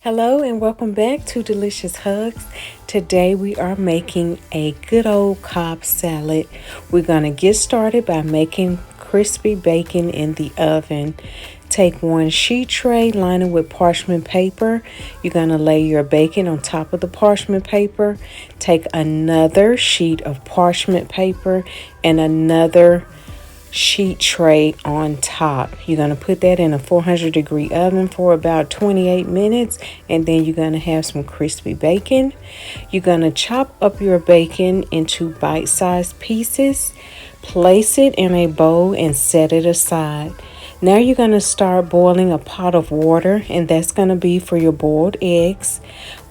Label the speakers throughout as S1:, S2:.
S1: Hello and welcome back to Delicious Hugs. Today we are making a good old Cobb salad. We're going to get started by making crispy bacon in the oven. Take one sheet tray, line it with parchment paper. You're going to lay your bacon on top of the parchment paper. Take another sheet of parchment paper and another sheet tray on top. You're going to put that in a 400-degree oven for about 28 minutes, and then you're going to have some crispy bacon. You're going to chop up your bacon into bite-sized pieces, place it in a bowl and set it aside. Now you're going to start boiling a pot of water, and that's going to be for your boiled eggs.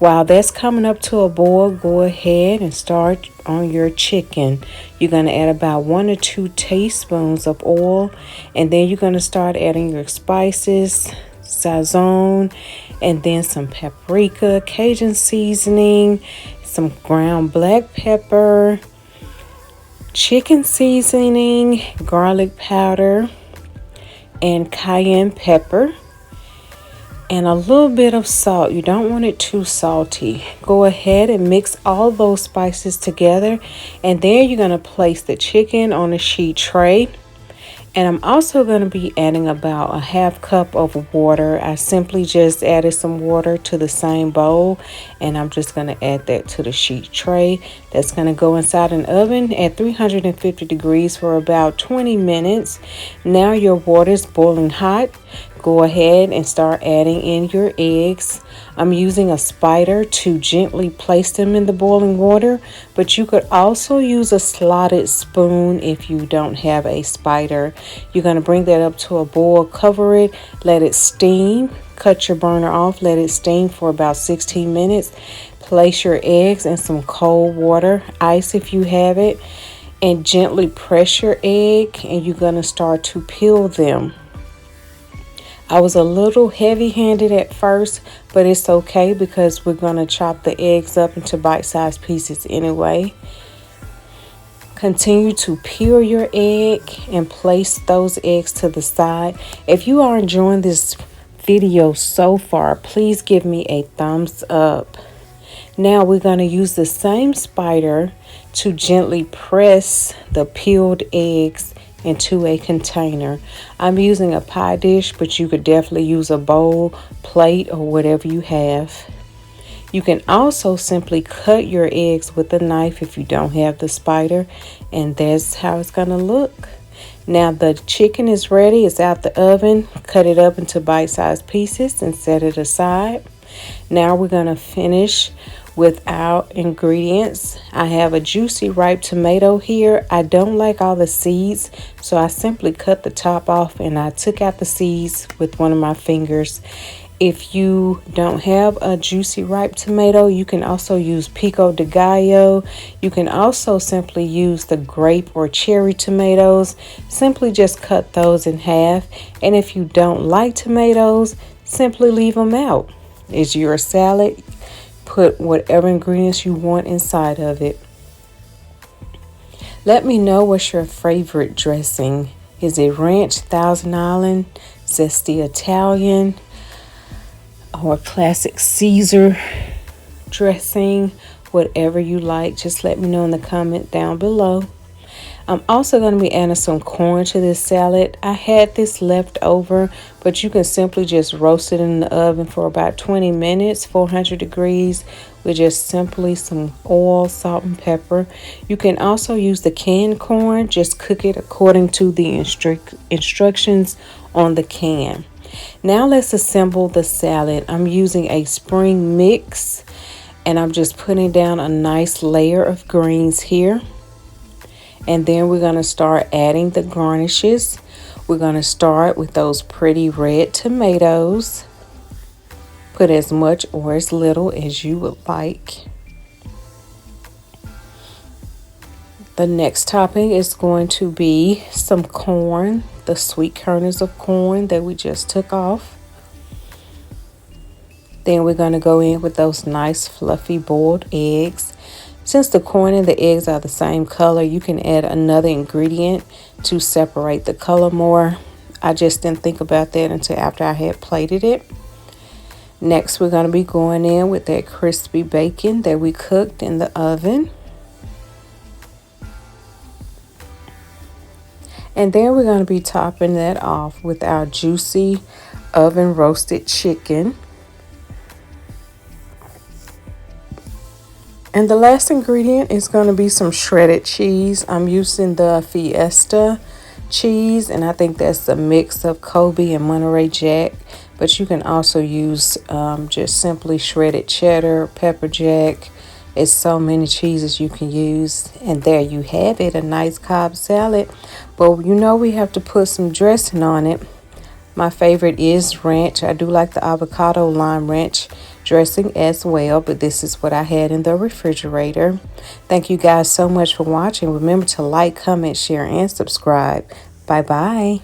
S1: While that's coming up to a boil, go ahead and start on your chicken. You're going to add about 1 or 2 teaspoons of oil, and then you're going to start adding your spices, Sazon, and then some paprika, Cajun seasoning, some ground black pepper, chicken seasoning, garlic powder, and cayenne pepper, and a little bit of salt. You don't want it too salty. Go ahead and mix all those spices together, and then you're going to place the chicken on a sheet tray. And I'm also going to be adding about a half cup of water. I simply just added some water to the same bowl, and I'm just going to add that to the sheet tray. That's going to go inside an oven at 350 degrees for about 20 minutes. Now your water is boiling hot. Go ahead and start adding in your eggs. I'm using a spider to gently place them in the boiling water, but you could also use a slotted spoon if you don't have a spider. You're going to bring that up to a boil, cover it, let it steam, cut your burner off, let it steam for about 16 minutes. Place your eggs in some cold water, ice if you have it, and gently press your egg, and you're going to start to peel them. I was a little heavy-handed at first, but it's okay because we're going to chop the eggs up into bite-sized pieces anyway. Continue to peel your egg and place those eggs to the side. If you are enjoying this video so far, please give me a thumbs up. Now we're going to use the same spider to gently press the peeled eggs into a container. I'm using a pie dish, but you could definitely use a bowl, plate, or whatever you have. You can also simply cut your eggs with a knife if you don't have the spider, and that's how it's going to look. Now the chicken is ready. It's out the oven. Cut it up into bite-sized pieces and set it aside. Now we're going to finish with our ingredients. I have a juicy ripe tomato here. I don't like all the seeds, so I simply cut the top off and I took out the seeds with one of my fingers. If you don't have a juicy ripe tomato, you can also use pico de gallo. You can also simply use the grape or cherry tomatoes. Simply just cut those in half, and if you don't like tomatoes, simply leave them out. It's your salad. Put whatever ingredients you want inside of it. Let me know what's your favorite dressing. Is it ranch, Thousand Island, zesty Italian, or classic Caesar dressing? Whatever you like, just let me know in the comment down below. I'm also going to be adding some corn to this salad. I had this left over, but you can simply just roast it in the oven for about 20 minutes, 400 degrees, with just simply some oil, salt, and pepper. You can also use the canned corn. Just cook it according to the instructions on the can. Now let's assemble the salad. I'm using a spring mix, and I'm just putting down a nice layer of greens here. And then we're going to start adding the garnishes. We're going to start with those pretty red tomatoes. Put as much or as little as you would like. The next topping is going to be some corn, the sweet kernels of corn that we just took off. Then we're going to go in with those nice fluffy boiled eggs. Since the corn and the eggs are the same color, you can add another ingredient to separate the color more. I just didn't think about that until after I had plated it. Next, we're going to be going in with that crispy bacon that we cooked in the oven. And then we're going to be topping that off with our juicy oven roasted chicken. And the last ingredient is going to be some shredded cheese. I'm using the Fiesta cheese, and I think that's a mix of Kobe and Monterey Jack. But you can also use just simply shredded cheddar, pepper jack. It's so many cheeses you can use. And there you have it, a nice Cobb salad. But you know we have to put some dressing on it. My favorite is ranch. I do like the avocado lime ranch dressing as well, but this is what I had in the refrigerator. Thank you guys so much for watching. Remember to like, comment, share, and subscribe. Bye-bye.